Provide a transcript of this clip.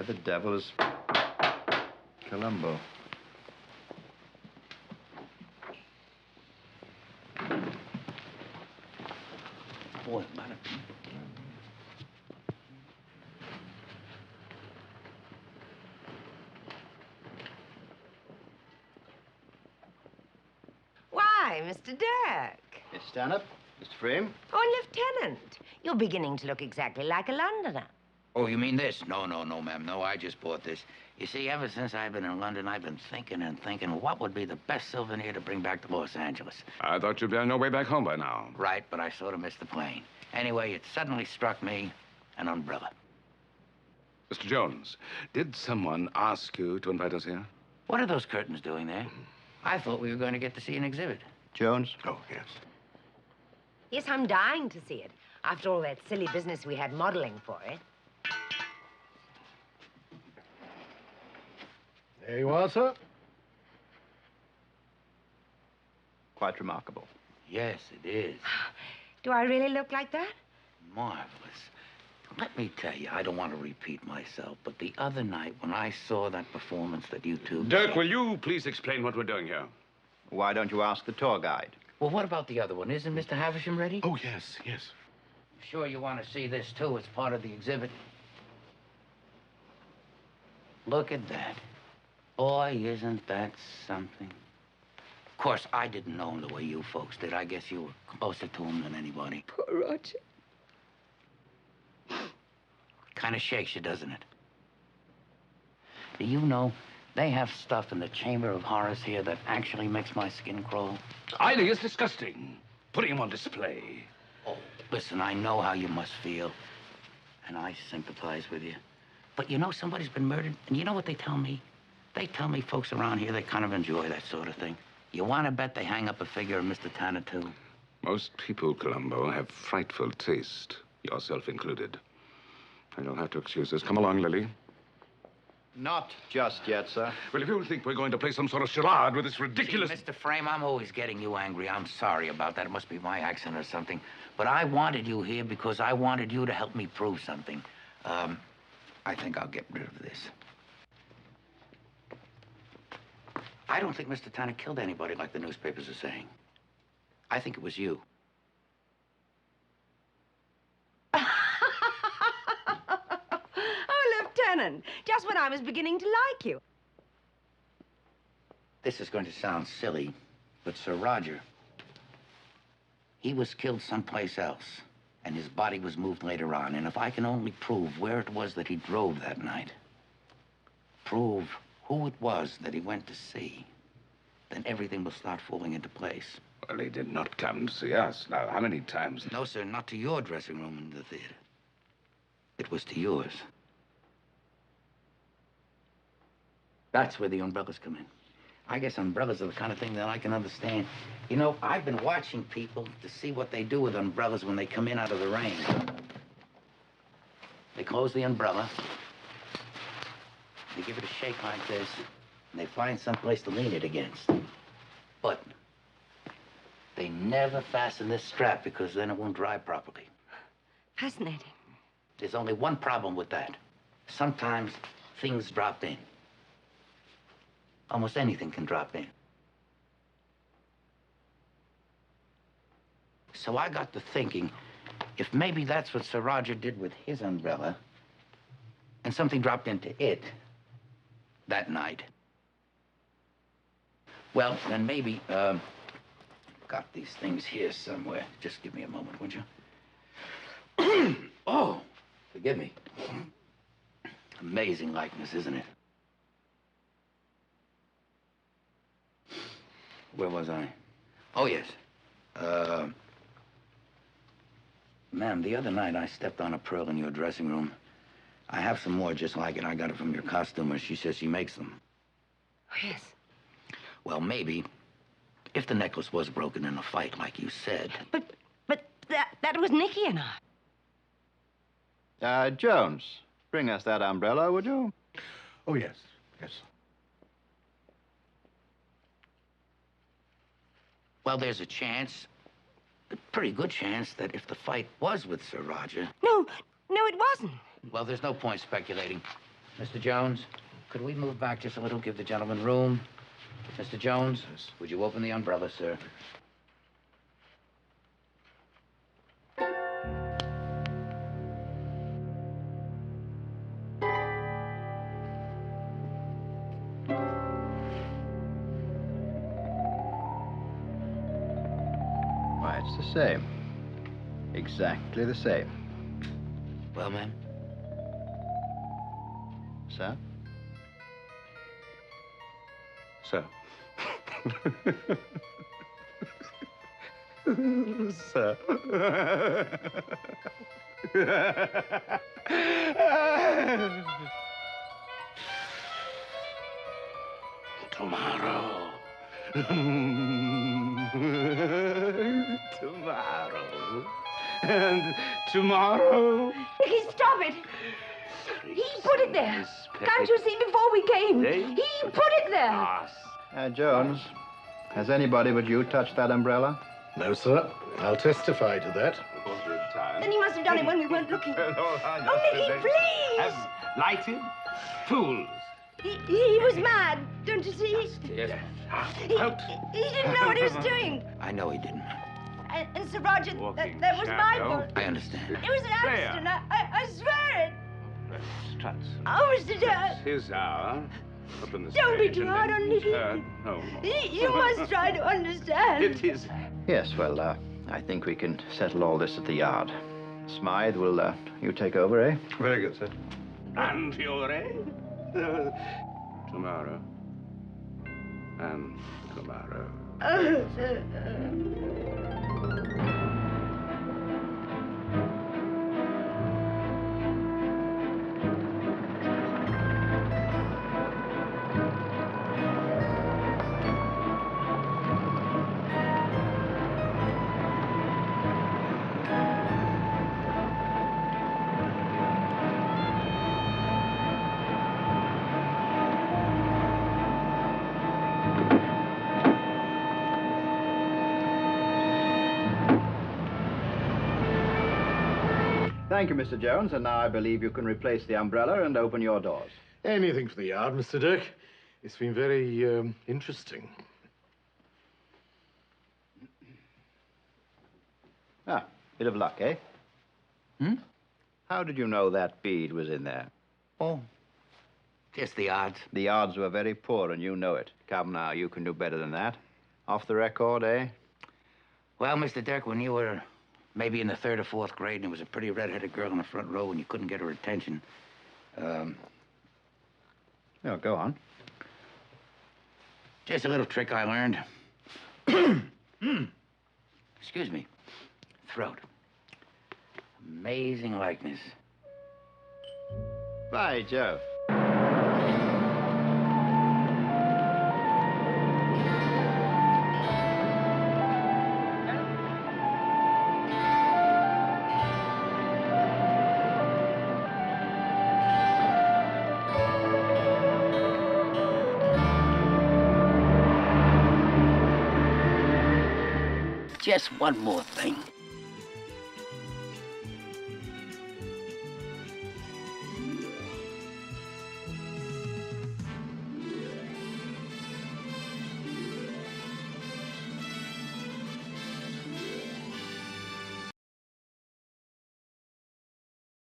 Where the devil is Columbo? Boy, man. Why, Mr. Dirk? Miss Stanhope, Mr. Frame. Oh, Lieutenant. You're beginning to look exactly like a Londoner. Oh, you mean this? No, ma'am. No, I just bought this. You see, ever since I've been in London, I've been thinking and thinking what would be the best souvenir to bring back to Los Angeles. I thought you'd be on your way back home by now. Right, but I sort of missed the plane. Anyway, it suddenly struck me, an umbrella. Mr. Jones, did someone ask you to invite us here? What are those curtains doing there? I thought we were going to get to see an exhibit. Jones? Oh, yes. Yes, I'm dying to see it. After all that silly business we had modeling for it. There you are, sir. Quite remarkable. Yes, it is. Do I really look like that? Marvelous. Let me tell you, I don't want to repeat myself, but the other night when I saw that performance that you two... Dirk, will you please explain what we're doing here? Why don't you ask the tour guide? Well, what about the other one? Isn't Mr. Havisham ready? Oh, yes, yes. Sure you want to see this, too? It's part of the exhibit. Look at that. Boy, isn't that something. Of course, I didn't know him the way you folks did. I guess you were closer to him than anybody. Poor Roger. Kind of shakes you, doesn't it? Do you know, they have stuff in the Chamber of Horrors here that actually makes my skin crawl? I think it's disgusting, putting him on display. Oh, listen, I know how you must feel, and I sympathize with you. But you know somebody's been murdered, and you know what they tell me? They tell me folks around here, they kind of enjoy that sort of thing. You want to bet they hang up a figure of Mr. Tanner, too? Most people, Columbo, have frightful taste, yourself included. And you'll have to excuse us. Come along, Lily. Not just yet, sir. Well, if you think we're going to play some sort of charade with this ridiculous... See, Mr. Frame, I'm always getting you angry. I'm sorry about that. It must be my accent or something. But I wanted you here because I wanted you to help me prove something. I think I'll get rid of this. I don't think Mr. Tanner killed anybody like the newspapers are saying. I think it was you. Oh, Lieutenant, just when I was beginning to like you. This is going to sound silly, but Sir Roger, he was killed someplace else, and his body was moved later on. And if I can only prove where it was that he drove that night, prove who it was that he went to see, then everything will start falling into place. Well, he did not come to see us. Now, how many times? No, sir, not to your dressing room in the theater. It was to yours. That's where the umbrellas come in. I guess umbrellas are the kind of thing that I can understand. You know, I've been watching people to see what they do with umbrellas when they come in out of the rain. They close the umbrella, they give it a shake like this, and they find someplace to lean it against. But they never fasten this strap because then it won't dry properly. Fascinating. There's only one problem with that. Sometimes things drop in. Almost anything can drop in. So I got to thinking, if maybe that's what Sir Roger did with his umbrella, and something dropped into it that night, well, then maybe, got these things here somewhere. Just give me a moment, would you? Oh, forgive me. Amazing likeness, isn't it? Where was I? Oh, yes. Ma'am, the other night I stepped on a pearl in your dressing room. I have some more just like it. I got it from your costumer. She says she makes them. Oh, yes. Well, maybe, if the necklace was broken in a fight, like you said. But that was Nicky and I. Jones, bring us that umbrella, would you? Oh, yes, yes. Well, there's a chance, a pretty good chance, that if the fight was with Sir Roger... No, it wasn't. Well, there's no point speculating. Mr. Jones, could we move back just a little, give the gentleman room? Mr. Jones, would you open the umbrella, sir? Why, it's the same. Exactly the same. Well, ma'am? Sir? Sir. Sir. Tomorrow. Tomorrow. And tomorrow. Ricky, stop it! He put it there. Can't you see before we came? He put it there. Jones, has anybody but you touched that umbrella? No, sir. I'll testify to that. Then he must have done it when we weren't looking. Oh, Nicky, please! Lighted? Fools. He was mad, don't you see? Yes. He didn't know what he was doing. I know he didn't. And Sir Roger, that was my fault. I understand. It was an accident. I swear it. Struts. Oh, Mr. Dad. His hour. Open the Don't be stage too and hard then on Nicky. turn no more. You must try to understand. It is. Yes, well, I think we can settle all this at the yard. Smythe, will you take over, eh? Very good, sir. And Fiore? Tomorrow. And tomorrow. Thank you, Mr. Jones, and now I believe you can replace the umbrella and open your doors. Anything for the yard, Mr. Dirk. It's been very interesting. Ah, bit of luck, eh? Hmm? How did you know that bead was in there? Oh, just the odds. The odds were very poor, and you know it. Come now, you can do better than that. Off the record, eh? Well, Mr. Dirk, when you were maybe in the 3rd or 4th grade and there was a pretty red-headed girl in the front row and you couldn't get her attention, Oh, go on. just a little trick I learned. Excuse me. Throat. Amazing likeness. By Jove. Just one more thing.